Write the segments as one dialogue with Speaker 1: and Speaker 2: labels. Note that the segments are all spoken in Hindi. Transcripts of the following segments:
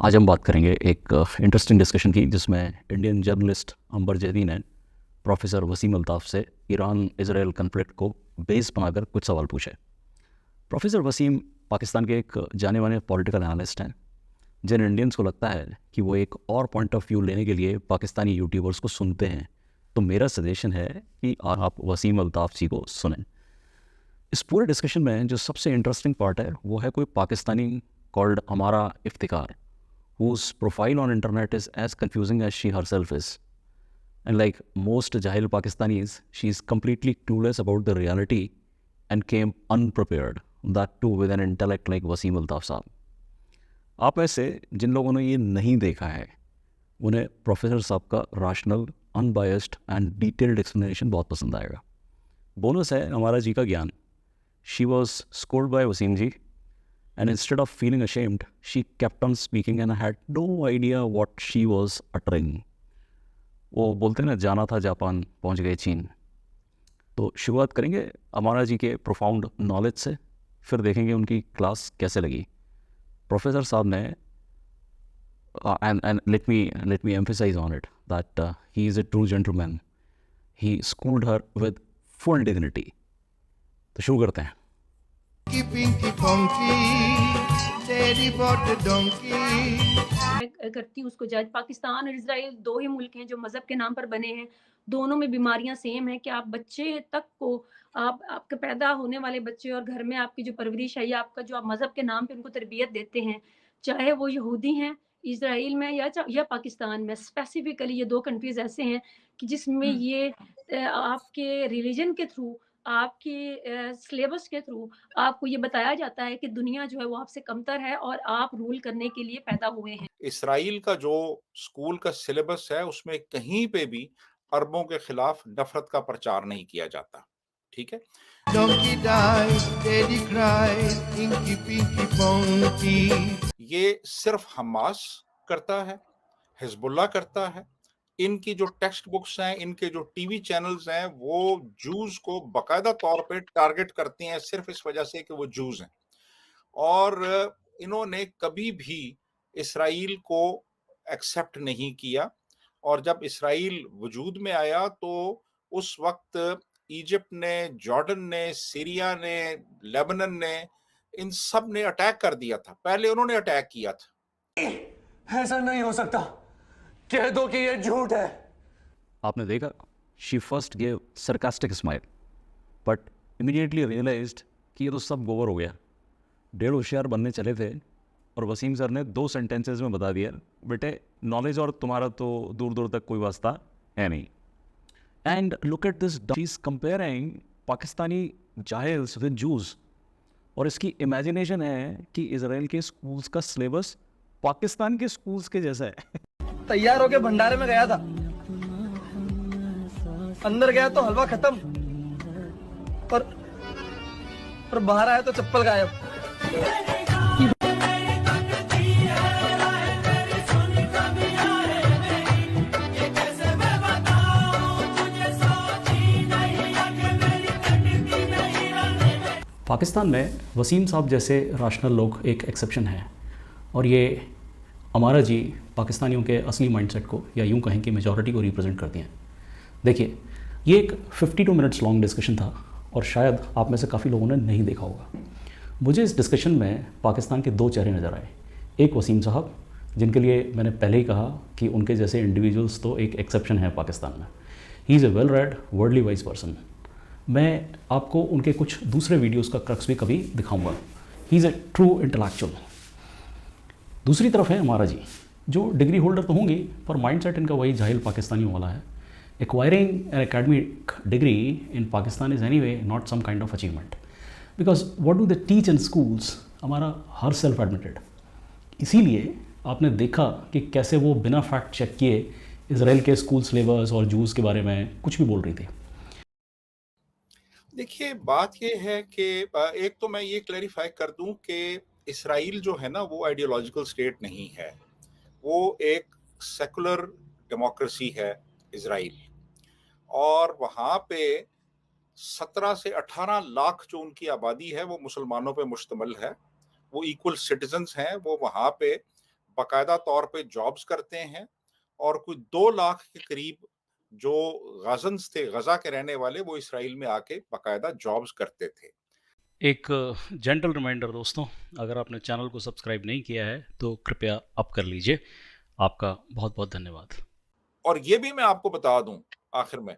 Speaker 1: आज हम बात करेंगे एक इंटरेस्टिंग डिस्कशन की जिसमें इंडियन जर्नलिस्ट अंबर जैदी ने प्रोफेसर वसीम अल्ताफ़ से ईरान इजराइल कन्फ्लिक्ट को बेस बनाकर कुछ सवाल पूछे। प्रोफेसर वसीम पाकिस्तान के एक जाने माने पॉलिटिकल एनालिस्ट हैं जिन इंडियंस को लगता है कि वो एक और पॉइंट ऑफ व्यू लेने के लिए पाकिस्तानी यूट्यूबर्स को सुनते हैं। तो मेरा सजेशन है कि आप वसीम अल्ताफ़ जी को सुनें। इस पूरे डिस्कशन में जो सबसे इंटरेस्टिंग पार्ट है वो है कोई पाकिस्तानी कॉल्ड अमारा Iftikhar whose profile on internet is as confusing as she herself is. And like most Jahil Pakistanis, she is completely clueless about the reality and came unprepared, that too with an intellect like Waseem Altaf Sahab. आप ऐसे जिन लोगों ने ये नहीं देखा है उन्हें प्रोफेसर साहब का rational, unbiased and detailed explanation बहुत पसंद आएगा। बोनस है हमारा जी का ज्ञान। She was scored by Wasim ji and instead of feeling ashamed, she kept on speaking and I had no idea what she was uttering. वो बोलते हैं ना, जाना था जापान पहुंच गए चीन। तो शुरुआत करेंगे अमारा जी के प्रोफाउंड नॉलेज से, फिर देखेंगे उनकी क्लास कैसे लगी। प्रोफेसर साहब ने and let me emphasize on it that he is a true gentleman. He schooled her with full dignity. तो शुरू करते हैं।
Speaker 2: करती हूँ उसको जज। पाकिस्तान और इजराइल दो ही मुल्क हैं जो मजहब के नाम पर बने हैं। दोनों में बीमारियां सेम है कि आप बच्चे तक को आपके पैदा होने वाले बच्चे और घर में आपकी जो परवरिश है या आपका जो आप मजहब के नाम पे उनको तरबियत देते हैं, चाहे वो यहूदी हैं इजराइल में या पाकिस्तान में। स्पेसिफिकली ये दो कंट्रीज ऐसे हैं कि जिसमें ये आपके रिलीजन के थ्रू, आपके सिलेबस के थ्रू आपको ये बताया जाता है कि दुनिया जो है वो आपसे कमतर है और आप रूल करने के लिए पैदा हुए हैं।
Speaker 3: इसराइल का जो स्कूल का सिलेबस है उसमें कहीं पे भी अरबों के खिलाफ नफरत का प्रचार नहीं किया जाता। ठीक है। ये सिर्फ हमास करता है, हिजबुल्लाह करता है। इनकी जो टेक्स्ट बुक्स हैं, इनके जो टीवी चैनल्स हैं, वो जूस को बाकायदा तौर पे टारगेट करते हैं सिर्फ इस वजह से कि वो जूस हैं। और इन्होंने कभी भी इसराइल को एक्सेप्ट नहीं किया। और जब इसराइल वजूद में आया तो उस वक्त इजिप्ट ने, जॉर्डन ने, सीरिया ने, लेबनान ने, इन सब ने अटैक कर दिया था। पहले उन्होंने अटैक किया था।
Speaker 4: ऐसा नहीं हो सकता, कह दो कि ये झूठ है।
Speaker 1: आपने देखा, she first gave sarcastic smile but immediately realised कि ये तो सब गोबर हो गया। डेढ़ होशियार बनने चले थे और वसीम सर ने 2 सेंटेंसेस में बता दिया, बेटे नॉलेज और तुम्हारा तो दूर दूर तक कोई वास्ता है नहीं। And look at this, she is comparing Pakistani जाहिल्स विद जूस। और इसकी इमेजिनेशन है कि इजराइल के स्कूल्स का सिलेबस पाकिस्तान के स्कूल्स के जैसा है।
Speaker 4: तैयार होके भंडारे में गया था, अंदर गया तो हलवा खत्म, पर बाहर आया तो चप्पल गायब।
Speaker 1: पाकिस्तान में वसीम साहब जैसे राशनल लोग एक एक्सेप्शन हैं और ये अमारा जी पाकिस्तानियों के असली माइंडसेट को, या यूं कहें कि मेजॉरिटी को रिप्रेजेंट करती हैं। देखिए, ये एक 52 मिनट्स लॉन्ग डिस्कशन था और शायद आप में से काफ़ी लोगों ने नहीं देखा होगा। मुझे इस डिस्कशन में पाकिस्तान के 2 चेहरे नज़र आए। एक वसीम साहब, जिनके लिए मैंने पहले ही कहा कि उनके जैसे इंडिविजुअल्स तो एक एक्सेप्शन है पाकिस्तान में। He is a well read, worldly wise person. मैं आपको उनके कुछ दूसरे वीडियोस का क्रक्स भी कभी दिखाऊंगा। He is a true intellectual. दूसरी तरफ है हमारा जी, जो डिग्री होल्डर तो होंगी पर माइंडसेट इनका वही जाहिल पाकिस्तानियों वाला है। Acquiring an academic degree in Pakistan is anyway not some kind of achievement, because what do they teach in schools, हमारा हर सेल्फ एडमिटेड। इसीलिए आपने देखा कि कैसे वो बिना फैक्ट चेक किए इसराइल के स्कूल सिलेबस और जूस के बारे में कुछ भी बोल रही थी।
Speaker 3: देखिए, बात ये है कि एक तो मैं ये क्लैरिफाई कर दूं कि इसराइल जो है ना वो आइडियोलॉजिकल स्टेट नहीं है, वो एक सेकुलर डेमोक्रेसी है इसराइल। और वहाँ पे 17 से 18 लाख जो उनकी आबादी है वो मुसलमानों पे मुश्तमिल है। वो इक्वल सिटीजन्स हैं। वो वहाँ पे बाकायदा तौर पे जॉब्स करते हैं, और कोई 2 लाख के करीब जो गाज़न्स थे, गज़ा के रहने वाले, वो इसराइल में आके बाकायदा जॉब्स करते थे।
Speaker 1: एक जेंटल रिमाइंडर दोस्तों, अगर आपने चैनल को सब्सक्राइब नहीं किया है तो कृपया अब कर लीजिए। आपका बहुत बहुत धन्यवाद।
Speaker 3: और ये भी मैं आपको बता दूं आखिर में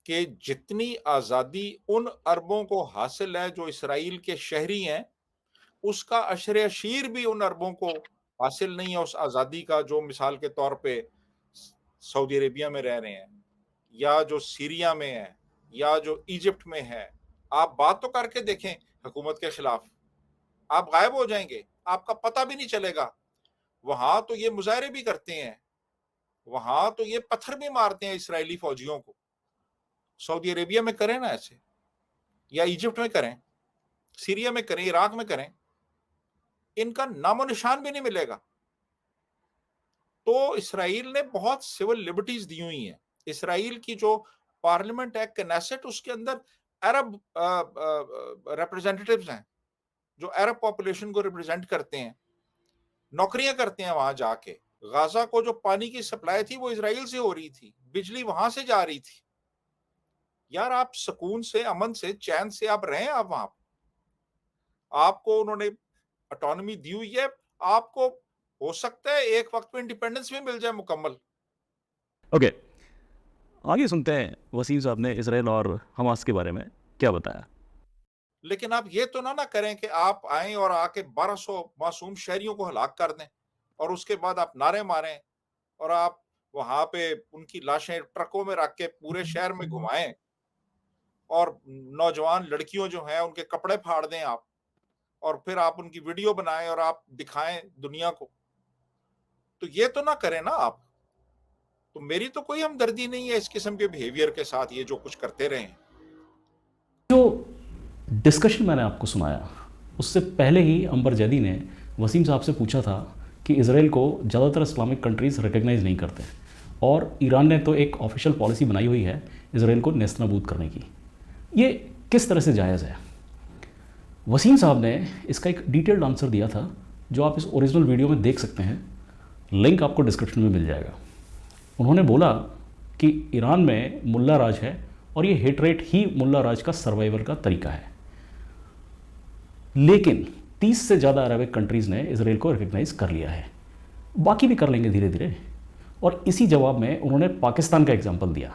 Speaker 3: कि जितनी आज़ादी उन अरबों को हासिल है जो इसराइल के शहरी हैं, उसका अशरे अशीर भी उन अरबों को हासिल नहीं है उस आज़ादी का, जो मिसाल के तौर पे सऊदी अरेबिया में रह रहे हैं, या जो सीरिया में है, या जो इजिप्ट में है। आप बात तो करके देखें हुकूमत के खिलाफ, आप गायब हो जाएंगे, आपका पता भी नहीं चलेगा। वहां तो ये मुजाहरे भी करते हैं, वहां तो ये पत्थर भी मारते हैं इसराइली फौजियों को। सऊदी अरेबिया में करें ना ऐसे, या इजिप्ट में करें, सीरिया में करें, इराक में करें, इनका नामो निशान भी नहीं मिलेगा। तो इसराइल ने बहुत सिविल लिबर्टीज दी हुई हैं। इसराइल की जो पार्लियामेंट है, कनेसेट, उसके अंदर अरब रिप्रेजेंटेटिव्स हैं जो अरब पॉपुलेशन को रिप्रेजेंट करते हैं, नौकरियां करते हैं वहां जाके। गाजा को जो पानी की सप्लाई थी वो इसराइल से हो रही थी, बिजली वहां से जा रही थी। यार आप सुकून से, अमन से, चैन से आप रहें। आप वहां, आपको उन्होंने ऑटोनॉमी दी हुई है, आपको हो सकता है एक वक्त में इंडिपेंडेंस भी मिल जाए मुकम्मल।
Speaker 1: ओके, आगे सुनते हैं वसीम साहब ने इसराइल और हमास के बारे में क्या बताया।
Speaker 3: लेकिन आप ये तो ना करें कि आप आए और आके 1200 मासूम शहरियों को हलाक कर दें, और उसके बाद आप नारे मारें, और आप वहां पे उनकी लाशें ट्रकों में रख के पूरे शहर में घुमाएं, और नौजवान लड़कियों जो हैं उनके कपड़े फाड़ दें आप, और फिर आप उनकी वीडियो बनाएं और आप दिखाएं दुनिया को। तो ये तो ना करें ना आप। तो मेरी तो कोई हमदर्दी नहीं है इस किस्म के बिहेवियर के साथ, ये जो कुछ करते रहे हैं।
Speaker 1: जो डिस्कशन मैंने आपको सुनाया, उससे पहले ही अंबर जैदी ने वसीम साहब से पूछा था कि इसराइल को ज़्यादातर इस्लामिक कंट्रीज़ रिकग्नाइज़ नहीं करते, और ईरान ने तो एक ऑफिशियल पॉलिसी बनाई हुई है इसराइल को नेस्तनाबूद करने की। ये किस तरह से जायज़ है? वसीम साहब ने इसका एक डिटेल्ड आंसर दिया था, जो आप इस ओरिजिनल वीडियो में देख सकते हैं। लिंक आपको डिस्क्रिप्शन में मिल जाएगा। उन्होंने बोला कि ईरान में मुल्ला राज है, और ये हेटरेट ही मुल्ला राज का सर्वाइवल का तरीका है। लेकिन 30 से ज़्यादा अरबिक कंट्रीज़ ने इसराइल को रिकग्नाइज़ कर लिया है, बाकी भी कर लेंगे धीरे धीरे। और इसी जवाब में उन्होंने पाकिस्तान का एग्जाम्पल दिया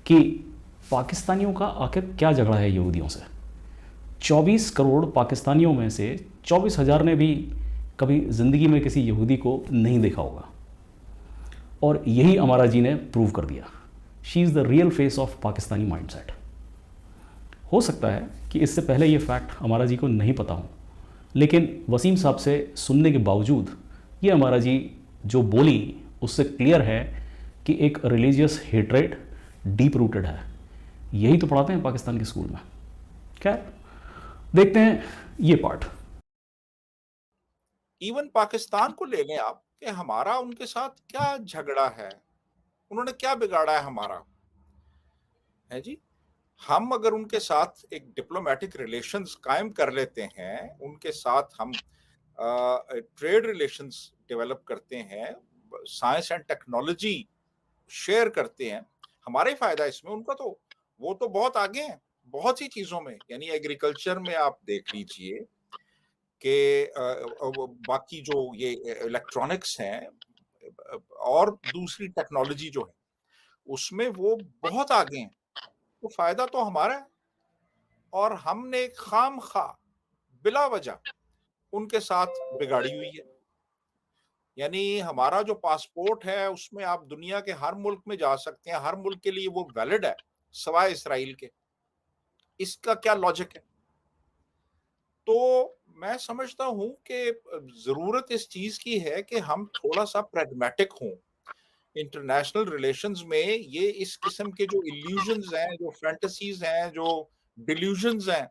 Speaker 1: कि पाकिस्तानियों का आखिर क्या झगड़ा है यहूदियों से। 24 करोड़ पाकिस्तानियों में से 24,000 ने भी कभी ज़िंदगी में किसी यहूदी को नहीं देखा होगा, और यही अमारा जी ने प्रूव कर दिया। She is the real face of Pakistani mindset. हो सकता है कि इससे पहले ये फैक्ट अमारा जी को नहीं पता हो, लेकिन वसीम साहब से सुनने के बावजूद ये अमारा जी जो बोली उससे क्लियर है कि एक रिलीजियस हेट्रेड डीप रूटेड है। यही तो पढ़ाते हैं पाकिस्तान के स्कूल में। खैर, देखते हैं ये पार्ट।
Speaker 3: इवन पाकिस्तान को ले लें आप, कि हमारा उनके साथ क्या झगड़ा है, उन्होंने क्या बिगाड़ा है हमारा, है जी। हम अगर उनके साथ एक डिप्लोमेटिक रिलेशंस कायम कर लेते हैं, उनके साथ हम ट्रेड रिलेशंस डेवलप करते हैं, साइंस एंड टेक्नोलॉजी शेयर करते हैं, हमारा ही फायदा इसमें। उनका तो, वो तो बहुत आगे हैं बहुत सी चीजों में। यानी एग्रीकल्चर में आप देख लीजिए कि बाकी जो ये इलेक्ट्रॉनिक्स हैं और दूसरी टेक्नोलॉजी जो है, उसमें वो बहुत आगे हैं। तो फायदा तो हमारा है, और हमने खाम खा बिला वजह उनके साथ बिगाड़ी हुई है। यानी हमारा जो पासपोर्ट है उसमें आप दुनिया के हर मुल्क में जा सकते हैं, हर मुल्क के लिए वो वैलिड है सवाए इसराइल के। इसका क्या लॉजिक है? तो मैं समझता हूं कि जरूरत इस चीज की है कि हम थोड़ा सा प्रैग्मेटिक हों इंटरनेशनल रिलेशंस में। ये इस किस्म के जो इल्यूजन्स हैं, जो फैंटेसीज हैं, जो डिल्यूजन्स हैं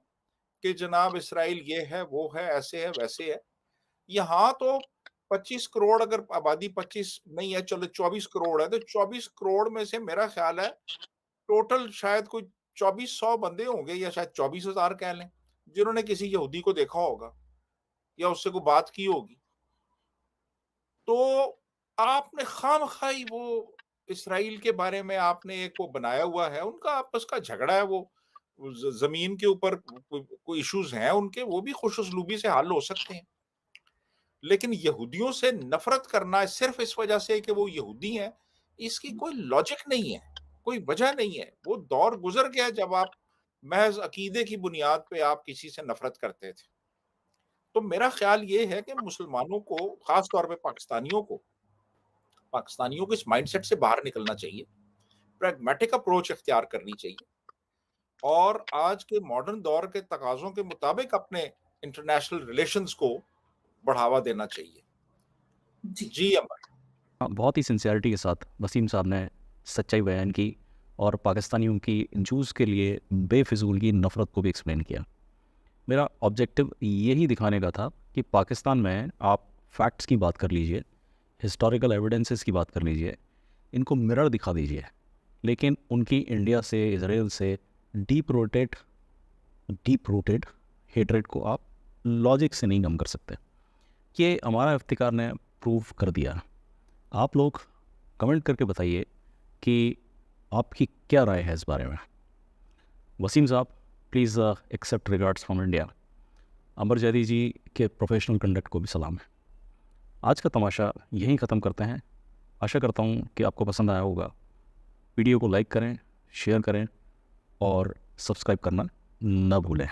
Speaker 3: कि जनाब इसराइल ये है, वो है, ऐसे है, वैसे है। यहाँ तो 25 करोड़, अगर आबादी 25 नहीं है, चलो 24 करोड़ है, तो 24 करोड़ में से मेरा ख्याल है टोटल शायद कोई 2400 बंदे होंगे, या शायद 24,000 कह लें, जिन्होंने किसी यहूदी को देखा होगा या उससे कोई बात की होगी। तो आपने खामखाई वो इसराइल के बारे में आपने एक वो बनाया हुआ है, उनका आपस का झगड़ा है, वो जमीन के ऊपर कोई इश्यूज हैं उनके, वो भी खुश उसलूबी से हल हो सकते हैं। लेकिन यहूदियों से नफरत करना सिर्फ इस वजह से कि वो यहूदी हैं, इसकी कोई लॉजिक नहीं है, कोई वजह नहीं है। वो दौर गुजर गया जब आप महज अकीदे की बुनियाद पे आप किसी से नफरत करते थे। तो मेरा ख्याल ये है कि मुसलमानों को, खास तौर पे पाकिस्तानियों को इस माइंडसेट से बाहर निकलना चाहिए, प्रैग्मेटिक अप्रोच इख्तियार करनी चाहिए और आज के मॉडर्न दौर के तकाज़ों के मुताबिक अपने इंटरनेशनल रिलेशंस को बढ़ावा देना चाहिए। जी अमर।
Speaker 1: हाँ, बहुत ही सिंसियरिटी के साथ वसीम साहब ने सच्चाई बयान की और पाकिस्तानियों की जूस के लिए बेफिजूल की नफ़रत को भी एक्सप्लेन किया। मेरा ऑब्जेक्टिव यही दिखाने का था कि पाकिस्तान में आप फैक्ट्स की बात कर लीजिए, हिस्टोरिकल एविडेंसेस की बात कर लीजिए, इनको मिरर दिखा दीजिए, लेकिन उनकी इंडिया से, इसराइल से डीप रूटेड हेटरेट को आप लॉजिक से नहीं कम कर सकते। ये अमारा इफ्तिखार ने प्रूव कर दिया। आप लोग कमेंट करके बताइए कि आपकी क्या राय है इस बारे में। वसीम साहब, please accept regards from India. Amar Zaidi ji के प्रोफेशनल कंडक्ट को भी सलाम है। आज का तमाशा यहीं ख़त्म करते हैं। आशा करता हूँ कि आपको पसंद आया होगा। वीडियो को लाइक करें, शेयर करें और सब्सक्राइब करना न भूलें।